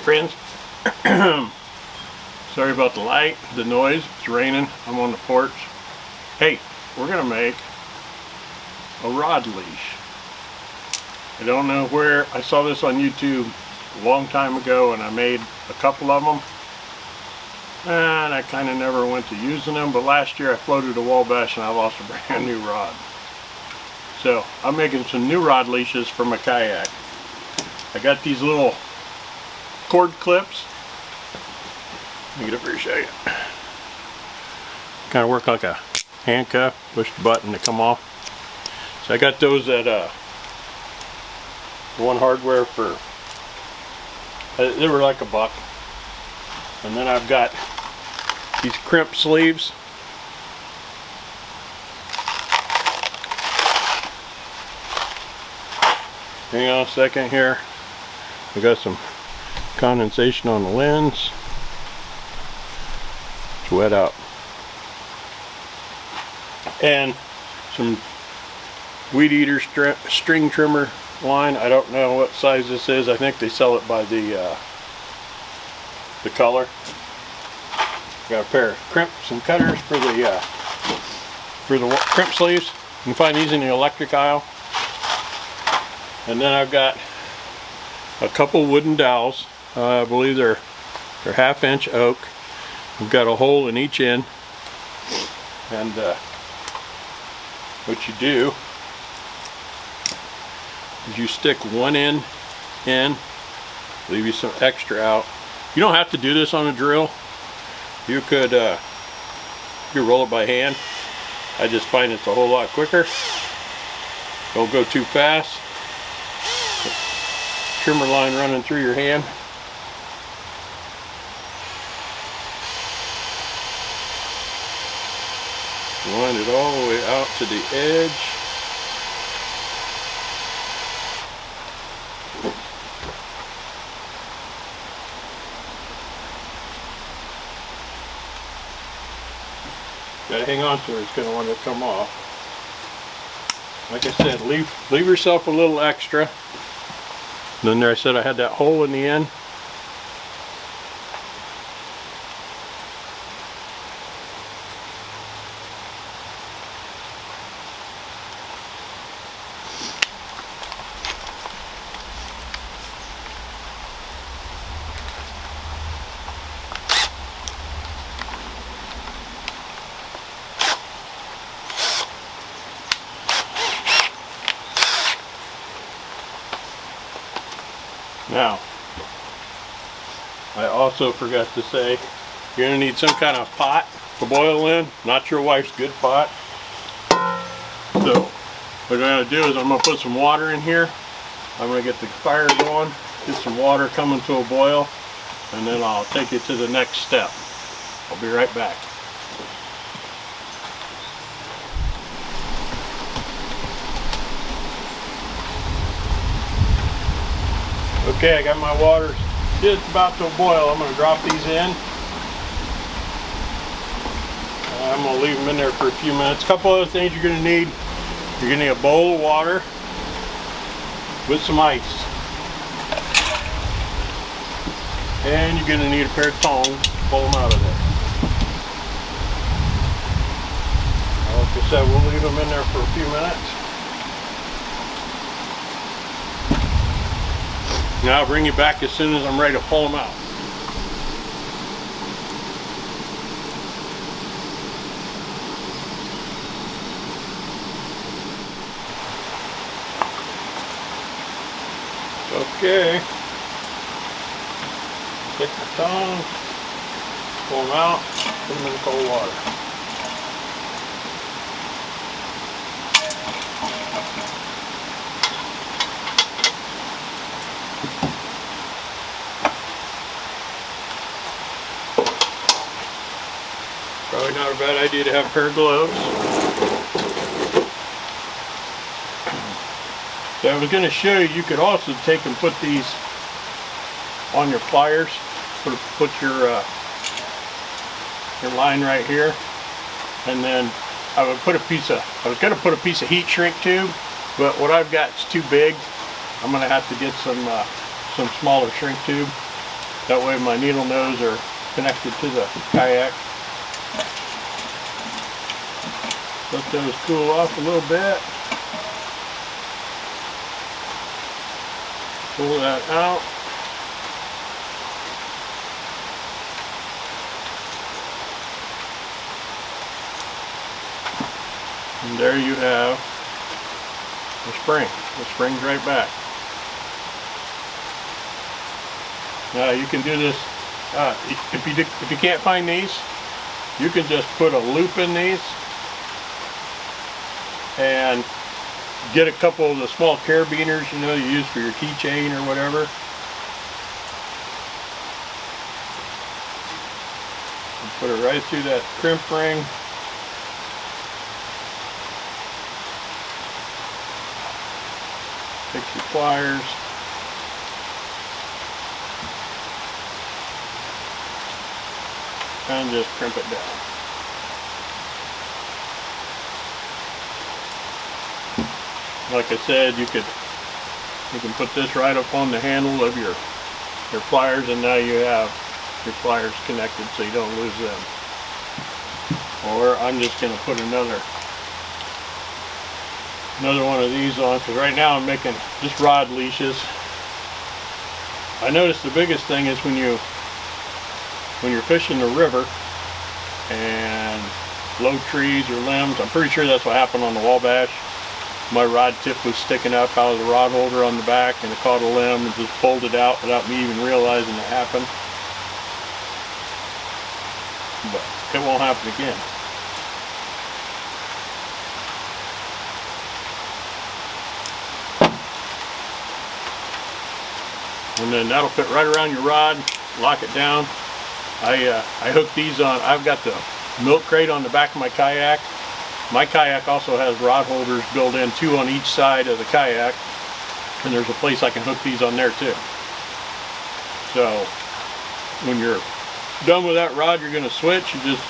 friends. Sorry about the light, the noise. It's raining. I'm on the porch. Hey, we're gonna make a rod leash. I don't know where I saw this on YouTube a long time ago, and I made a couple of them, and I kind of never went to using them. But last year I floated a Wabash and I lost a brand new rod. So I'm making some new rod leashes for my kayak. I got these little cord clips. Let me get up here and show you. Kind of work like a handcuff. Push the button to come off. So I got those at One Hardware for, they were like $1. And then I've got these crimp sleeves. Hang on a second here. I got some condensation on the lens. It's wet out. And some weed eater string trimmer line. I don't know what size this is. I think they sell it by the color. Got a pair of crimps and cutters for the crimp sleeves. You can find these in the electric aisle. And then I've got a couple wooden dowels. I believe they're 1/2-inch oak. I've got a hole in each end. And what you do is you stick one end in, leave you some extra out. You don't have to do this on a drill. You could roll it by hand. I just find it's a whole lot quicker. Don't go too fast. Trimmer line running through your hand. Wind it all the way out to the edge. Gotta hang on to it, it's gonna want to come off. Like I said, leave yourself a little extra. And then there I said I had that hole in the end. Now, I also forgot to say, you're going to need some kind of pot to boil in, not your wife's good pot. So, what I'm going to do is I'm going to put some water in here. I'm going to get the fire going, get some water coming to a boil, and then I'll take you to the next step. I'll be right back. Okay, I got my water just about to boil. I'm going to drop these in. I'm going to leave them in there for a few minutes. A couple other things you're going to need. You're going to need a bowl of water with some ice. And you're going to need a pair of tongs to pull them out of there. Like I said, we'll leave them in there for a few minutes. Now I'll bring you back as soon as I'm ready to pull them out. Okay. Take the tongs, pull them out, put them in the cold water. Probably not a bad idea to have a pair of gloves. So I was going to show you, you could also take and put these on your pliers. Put your line right here, and then I was going to put a piece of heat shrink tube, but what I've got is too big. I'm going to have to get some smaller shrink tube. That way my needle nose are connected to the kayak. Let those cool off a little bit. Pull that out. And there you have the spring. The spring's right back. Now you can do this, if you can't find these, you can just put a loop in these and get a couple of the small carabiners, you know, you use for your keychain or whatever. And put it right through that crimp ring. Take your pliers. And just crimp it down. Like I said, you can put this right up on the handle of your pliers, and now you have your pliers connected so you don't lose them. Or I'm just going to put another one of these on, because right now I'm making just rod leashes. I noticed the biggest thing is when you're fishing the river and low trees or limbs. I'm pretty sure that's what happened on the Wabash. My rod tip was sticking up out of the rod holder on the back, and it caught a limb and just pulled it out without me even realizing it happened. But it won't happen again. And then that'll fit right around your rod, lock it down. I hook these on. I've got the milk crate on the back of my kayak. My kayak also has rod holders built in, 2 on each side of the kayak, and there's a place I can hook these on there too. So when you're done with that rod, you're going to switch. You just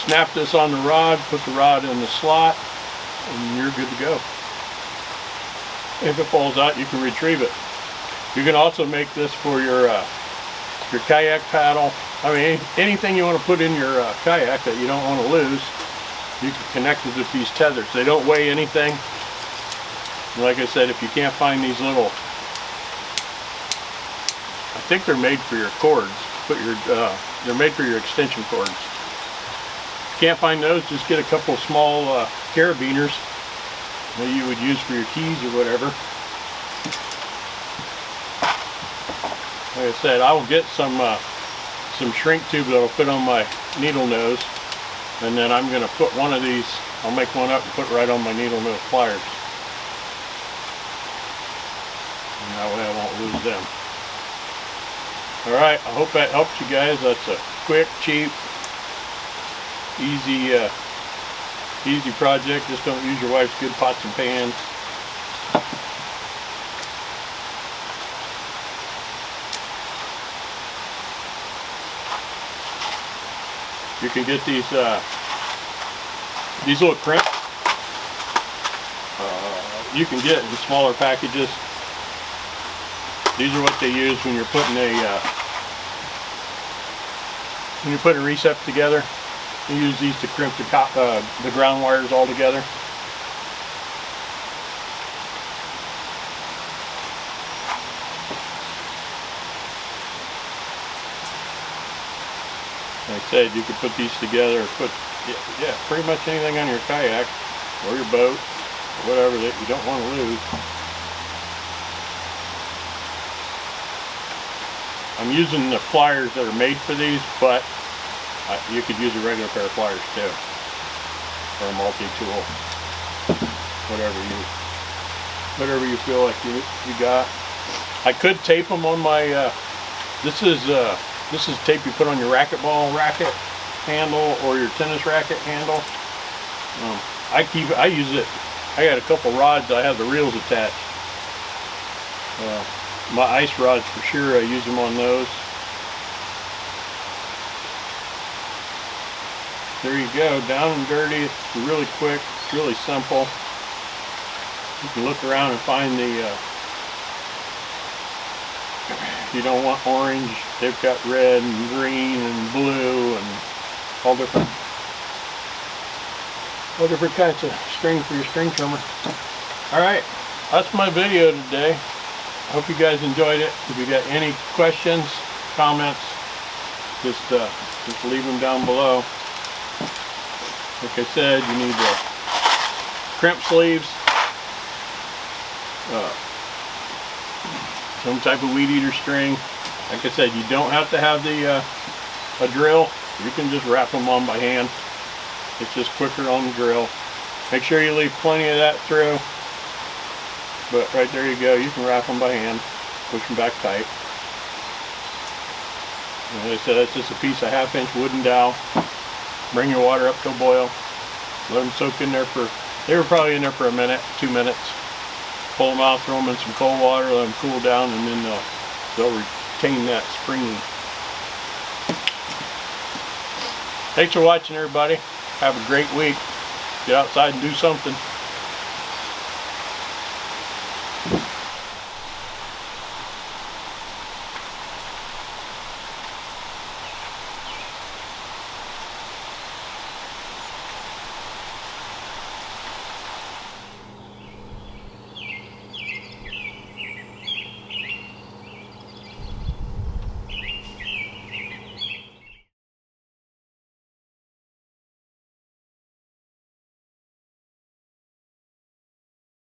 snap this on the rod, put the rod in the slot, and you're good to go. If it falls out, you can retrieve it. You can also make this for your kayak paddle. I mean, anything you want to put in your kayak that you don't want to lose, you can connect it with these tethers. They don't weigh anything. Like I said, if you can't find these little, I think they're made for your cords. They're made for your extension cords. If you can't find those, just get a couple small carabiners that you would use for your keys or whatever. Like I said, I will get some shrink tube that'll fit on my needle nose, and then I'm going to put one of these, I'll make one up and put right on my needle nose pliers. And that way I won't lose them. Alright, I hope that helps you guys. That's a quick, cheap, easy project. Just don't use your wife's good pots and pans. You can get these little crimps. You can get in smaller packages. These are what they use when you're putting a recep together. You use these to crimp the ground wires all together. Like I said, you could put these together, yeah, pretty much anything on your kayak or your boat, or whatever that you don't want to lose. I'm using the pliers that are made for these, but you could use a regular pair of pliers too, or a multi-tool, whatever you feel like you got. I could tape them on my. This is tape you put on your racquetball racket handle or your tennis racket handle. I use it. I got a couple rods. I have the reels attached. My ice rods for sure. I use them on those. There you go, down and dirty. It's really quick. It's really simple. You can look around and find the. you don't want orange, they've got red and green and blue and all different kinds of string for your string trimmer. Alright, that's my video today. I hope you guys enjoyed it. If you got any questions, comments, just leave them down below. Like I said, you need the crimp sleeves, some type of weed eater string. Like I said, you don't have to have the a drill. You can just wrap them on by hand. It's just quicker on the drill. Make sure you leave plenty of that through. But right there you go. You can wrap them by hand. Push them back tight. And like I said, that's just a piece of 1/2-inch wooden dowel. Bring your water up to a boil. Let them soak in there for, they were probably in there for a minute, 2 minutes. Pull them out, throw them in some cold water, let them cool down, and then they'll retain that springy. Thanks for watching, everybody. Have a great week. Get outside and do something.